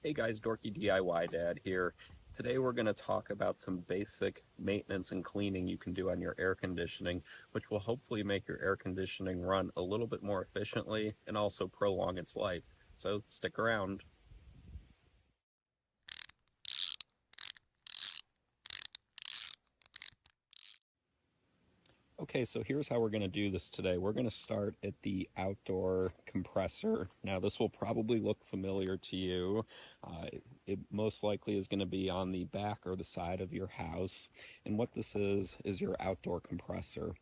Hey guys, Dorky DIY Dad here. Today we're going to talk about some basic maintenance and cleaning you can do on your air conditioning, which will hopefully make your air conditioning run a little bit more efficiently and also prolong its life. So stick around. Okay, so here's how we're going to do this today. We're going to start at the outdoor compressor. Now, this will probably look familiar to you. It most likely is going to be on the back or the side of your house. And what this is your outdoor compressor.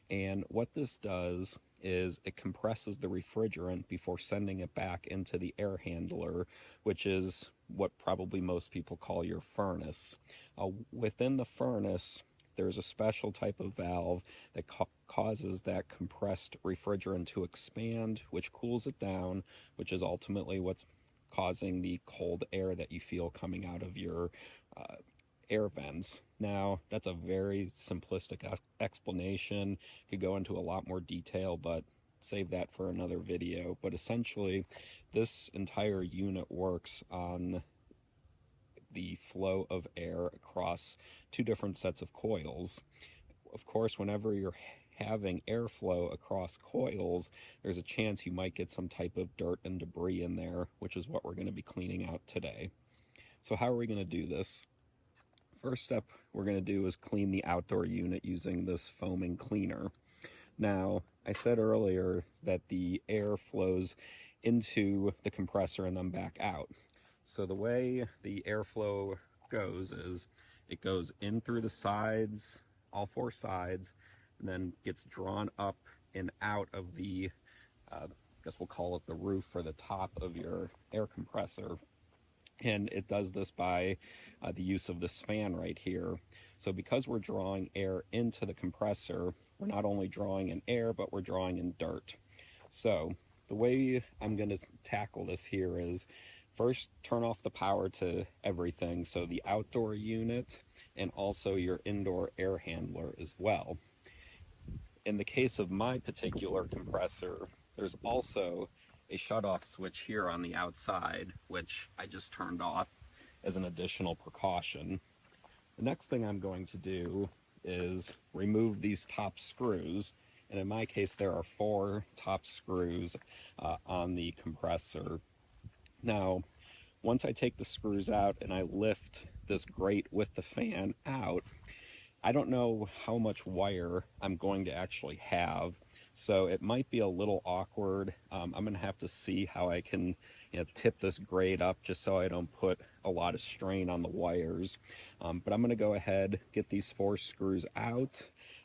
And what this does is it compresses the refrigerant before sending it back into the air handler, which is what probably most people call your furnace. Within the furnace, there's a special type of valve that causes that compressed refrigerant to expand, which cools it down, which is ultimately what's causing the cold air that you feel coming out of your air vents. Now, that's a very simplistic explanation. Could go into a lot more detail, but save that for another video. But essentially, this entire unit works on the flow of air across two different sets of coils. Of course, whenever you're having airflow across coils, there's a chance you might get some type of dirt and debris in there, which is what we're going to be cleaning out today. So how are we going to do this? First step we're going to do is clean the outdoor unit using this foaming cleaner. Now, I said earlier that the air flows into the compressor and then back out. So the way the airflow goes is it goes in through the sides, all four sides, and then gets drawn up and out of the, I guess we'll call it the roof or the top of your air compressor. And it does this by the use of this fan right here. So because we're drawing air into the compressor, we're not only drawing in air, but we're drawing in dirt. So the way I'm going to tackle this here is first turn off the power to everything, so the outdoor unit and also your indoor air handler as well. In the case of my particular compressor, there's also a shutoff switch here on the outside, which I just turned off as an additional precaution. The next thing I'm going to do is remove these top screws, and in my case there are 4 top screws on the compressor. Now, once I take the screws out and I lift this grate with the fan out, I don't know how much wire I'm going to actually have, so it might be a little awkward. I'm going to have to see how I can tip this grate up just so I don't put a lot of strain on the wires. But I'm going to go ahead, get these 4 screws out,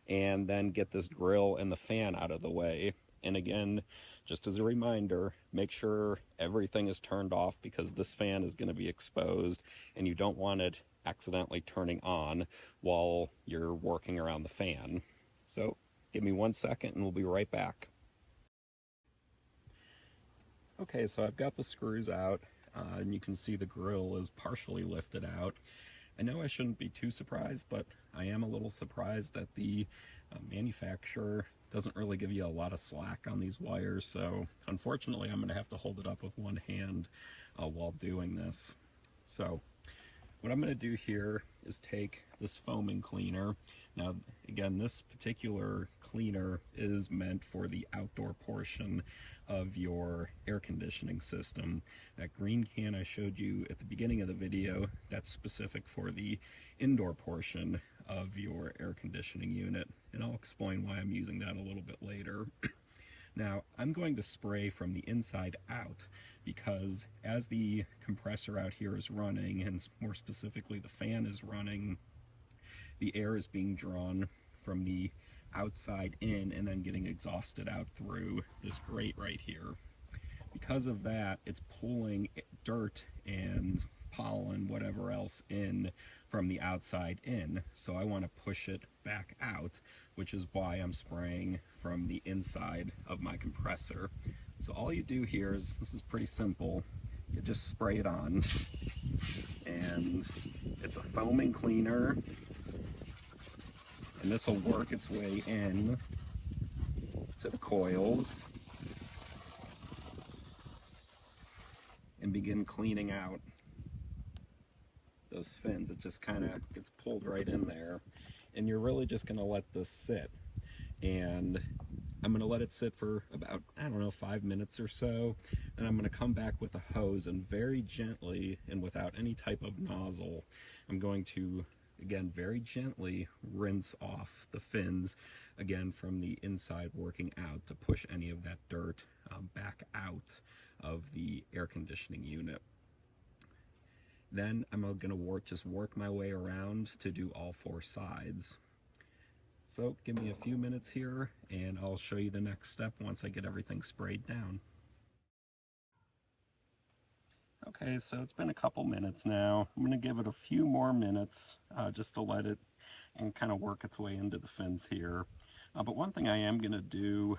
and then get this grill and the fan out of the way. And again, just as a reminder, make sure everything is turned off because this fan is going to be exposed and you don't want it accidentally turning on while you're working around the fan. So give me 1 second and we'll be right back. Okay, so I've got the screws out and you can see the grill is partially lifted out. I know I shouldn't be too surprised, but I am a little surprised that the manufacturer doesn't really give you a lot of slack on these wires, so unfortunately I'm going to have to hold it up with one hand while doing this. So what I'm going to do here is take this foaming cleaner. Now again, this particular cleaner is meant for the outdoor portion of your air conditioning system. That green can I showed you at the beginning of the video, that's specific for the indoor portion of your air conditioning unit, and I'll explain why I'm using that a little bit later. Now, I'm going to spray from the inside out because as the compressor out here is running, and more specifically the fan is running, the air is being drawn from the outside in and then getting exhausted out through this grate right here. Because of that, it's pulling dirt and pollen, whatever else, in from the outside in. So I want to push it back out, which is why I'm spraying from the inside of my compressor. So all you do here is, this is pretty simple, you just spray it on, and it's a foaming cleaner, and this will work its way in to the coils and begin cleaning out those fins. It just kind of gets pulled right in there. And you're really just going to let this sit. And I'm going to let it sit for about, I don't know, 5 minutes or so. Then I'm going to come back with a hose and very gently and without any type of nozzle, I'm going to, again, very gently rinse off the fins, again, from the inside working out to push any of that dirt back out of the air conditioning unit. Then I'm going to just work my way around to do all four sides. So give me a few minutes here and I'll show you the next step once I get everything sprayed down. Okay, so it's been a couple minutes now. I'm going to give it a few more minutes just to let it and kind of work its way into the fins here. But one thing I am going to do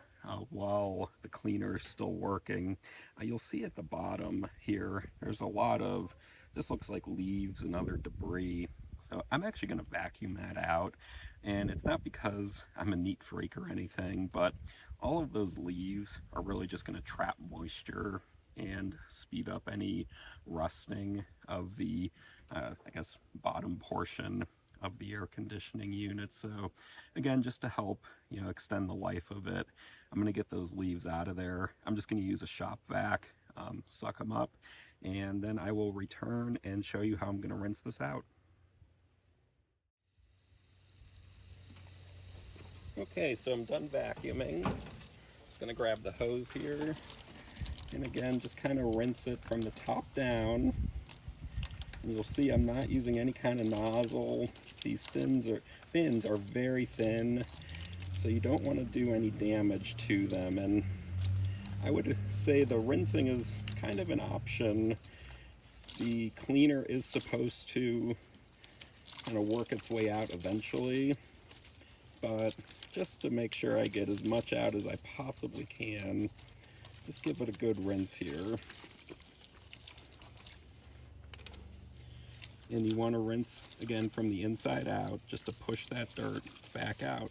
while the cleaner is still working, you'll see at the bottom here, there's a lot of, this looks like leaves and other debris. So I'm actually going to vacuum that out. And it's not because I'm a neat freak or anything, but all of those leaves are really just going to trap moisture and speed up any rusting of the, I guess, bottom portion of the air conditioning unit. So again, just to help, extend the life of it, I'm going to get those leaves out of there. I'm just going to use a shop vac, suck them up, and then I will return and show you how I'm going to rinse this out. Okay, so I'm done vacuuming. Just going to grab the hose here, and again, just kind of rinse it from the top down. And you'll see I'm not using any kind of nozzle. These fins are very thin, so you don't want to do any damage to them. And I would say the rinsing is kind of an option. The cleaner is supposed to kind of work its way out eventually, but just to make sure I get as much out as I possibly can, just give it a good rinse here. And you want to rinse again from the inside out just to push that dirt back out.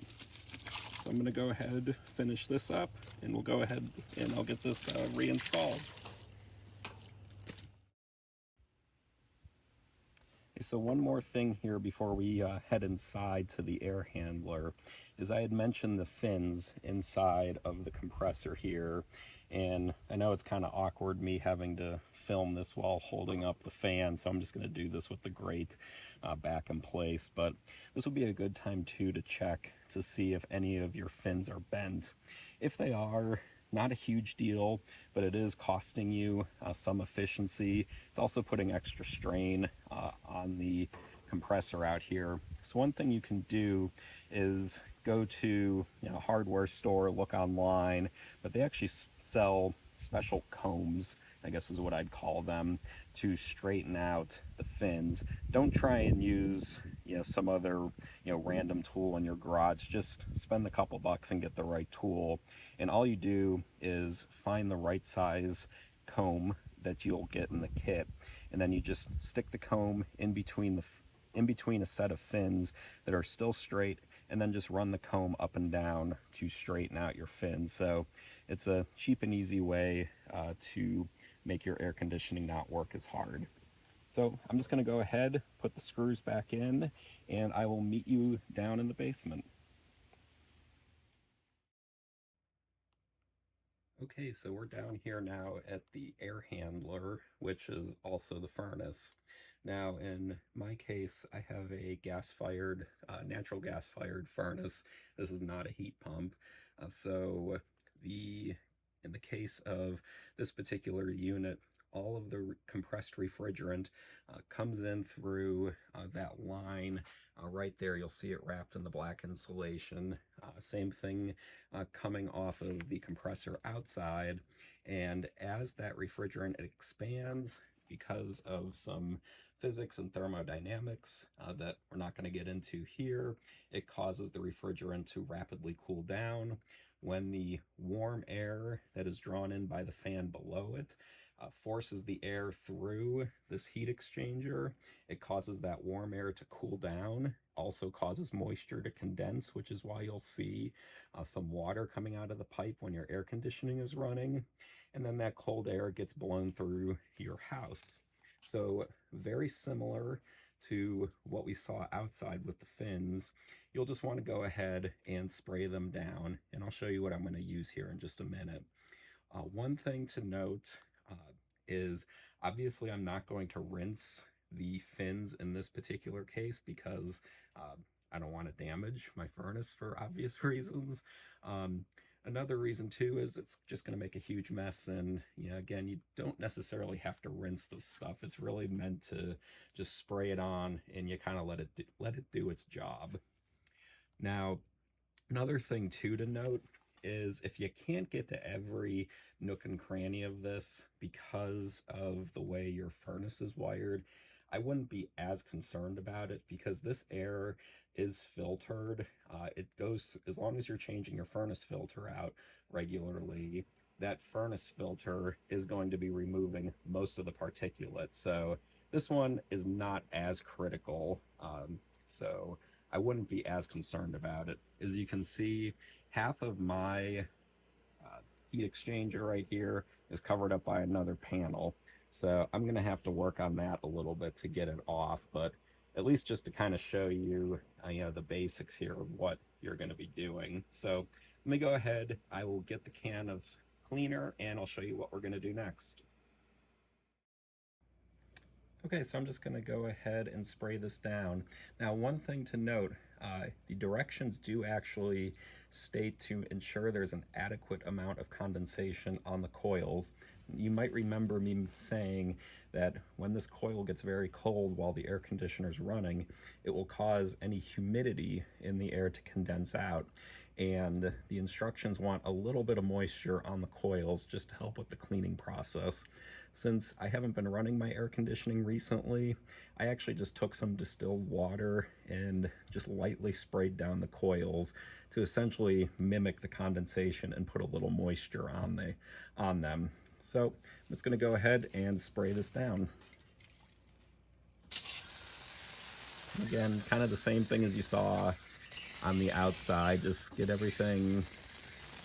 So I'm going to go ahead, finish this up, and we'll go ahead and I'll get this reinstalled. Okay, so one more thing here before we head inside to the air handler is I had mentioned the fins inside of the compressor here. And I know it's kind of awkward me having to film this while holding up the fan, so I'm just going to do this with the grate back in place. But this will be a good time too to check to see if any of your fins are bent. If they are, not a huge deal, but it is costing you some efficiency. It's also putting extra strain on the compressor out here. So one thing you can do is go to a hardware store, look online, but they actually sell special combs, I guess is what I'd call them, to straighten out the fins. Don't try and use some other random tool in your garage. Just spend a couple bucks and get the right tool, and all you do is find the right size comb that you'll get in the kit, and then you just stick the comb in between a set of fins that are still straight, and then just run the comb up and down to straighten out your fins. So it's a cheap and easy way to make your air conditioning not work as hard. So I'm just going to go ahead, put the screws back in, and I will meet you down in the basement. Okay, so we're down here now at the air handler, which is also the furnace. Now, in my case, I have a gas-fired, natural gas-fired furnace. This is not a heat pump. So in the case of this particular unit, all of the compressed refrigerant comes in through that line right there. You'll see it wrapped in the black insulation. Same thing coming off of the compressor outside. And as that refrigerant expands, because of some physics and thermodynamics that we're not going to get into here, it causes the refrigerant to rapidly cool down. When the warm air that is drawn in by the fan below it forces the air through this heat exchanger, it causes that warm air to cool down, also causes moisture to condense, which is why you'll see some water coming out of the pipe when your air conditioning is running, and then that cold air gets blown through your house. So very similar to what we saw outside with the fins, you'll just want to go ahead and spray them down. And I'll show you what I'm going to use here in just a minute. One thing to note is obviously I'm not going to rinse the fins in this particular case because I don't want to damage my furnace for obvious reasons. Another reason too is it's just going to make a huge mess, and again, you don't necessarily have to rinse this stuff. It's really meant to just spray it on and you kind of let it do its job. Now, another thing too to note is if you can't get to every nook and cranny of this because of the way your furnace is wired, I wouldn't be as concerned about it because this air is filtered. It goes, as long as you're changing your furnace filter out regularly, that furnace filter is going to be removing most of the particulates. So this one is not as critical. So I wouldn't be as concerned about it. As you can see, half of my heat exchanger right here is covered up by another panel. So I'm going to have to work on that a little bit to get it off, but at least just to kind of show you, the basics here of what you're going to be doing. So let me go ahead. I will get the can of cleaner and I'll show you what we're going to do next. Okay, so I'm just going to go ahead and spray this down. Now, one thing to note, the directions do actually state to ensure there's an adequate amount of condensation on the coils. You might remember me saying that when this coil gets very cold while the air conditioner is running, it will cause any humidity in the air to condense out. And the instructions want a little bit of moisture on the coils just to help with the cleaning process. Since I haven't been running my air conditioning recently, I actually just took some distilled water and just lightly sprayed down the coils to essentially mimic the condensation and put a little moisture on them. So I'm just going to go ahead and spray this down. Again, kind of the same thing as you saw on the outside. Just get everything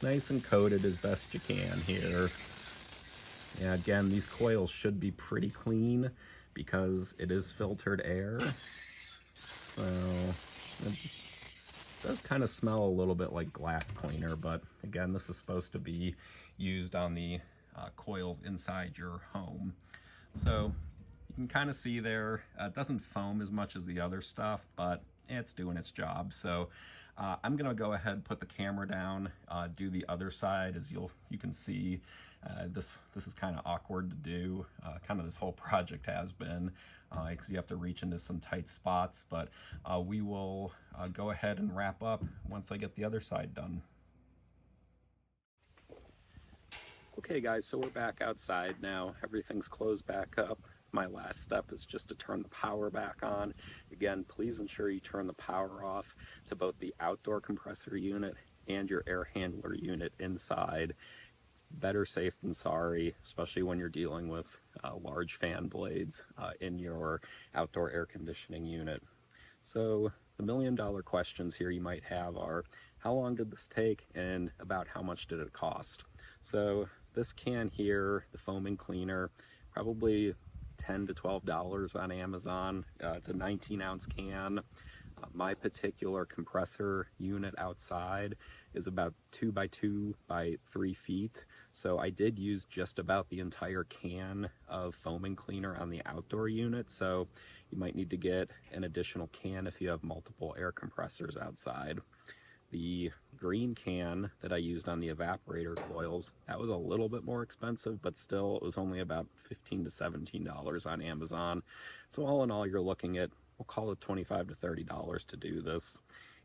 nice and coated as best you can here. Yeah, again, these coils should be pretty clean because it is filtered air. So it does kind of smell a little bit like glass cleaner, but again, this is supposed to be used on the coils inside your home. So you can kind of see there, it doesn't foam as much as the other stuff, but it's doing its job. So I'm gonna go ahead and put the camera down, do the other side. As you can see, this is kind of awkward to do. Kind of this whole project has been, because you have to reach into some tight spots, but we will go ahead and wrap up once I get the other side done. Okay guys, so we're back outside now. Everything's closed back up. My last step is just to turn the power back on. Again, please ensure you turn the power off to both the outdoor compressor unit and your air handler unit inside. It's better safe than sorry, especially when you're dealing with large fan blades in your outdoor air conditioning unit. So the million-dollar questions here you might have are, how long did this take and about how much did it cost? So this can here, the foaming cleaner, probably $10 to $12 on Amazon. It's a 19-ounce can. My particular compressor unit outside is about 2 by 2 by 3 feet. So I did use just about the entire can of foaming cleaner on the outdoor unit. So you might need to get an additional can if you have multiple air compressors outside. The green can that I used on the evaporator coils, that was a little bit more expensive, but still it was only about $15 to $17 on Amazon. So all in all, you're looking at, we'll call it $25 to $30 to do this.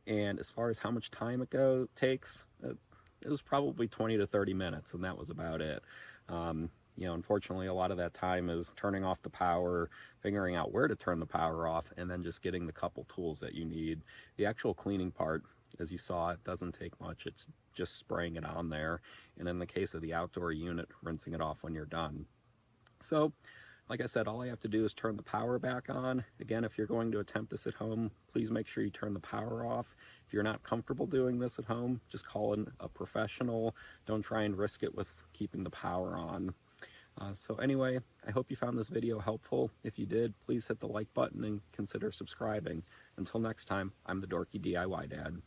And as far as how much time it takes, it was probably 20 to 30 minutes, and that was about it. Unfortunately, a lot of that time is turning off the power, figuring out where to turn the power off, and then just getting the couple tools that you need. The actual cleaning part, as you saw, it doesn't take much. It's just spraying it on there. And in the case of the outdoor unit, rinsing it off when you're done. So, like I said, all I have to do is turn the power back on. Again, if you're going to attempt this at home, please make sure you turn the power off. If you're not comfortable doing this at home, just call in a professional. Don't try and risk it with keeping the power on. So anyway, I hope you found this video helpful. If you did, please hit the like button and consider subscribing. Until next time, I'm the Dorky DIY Dad.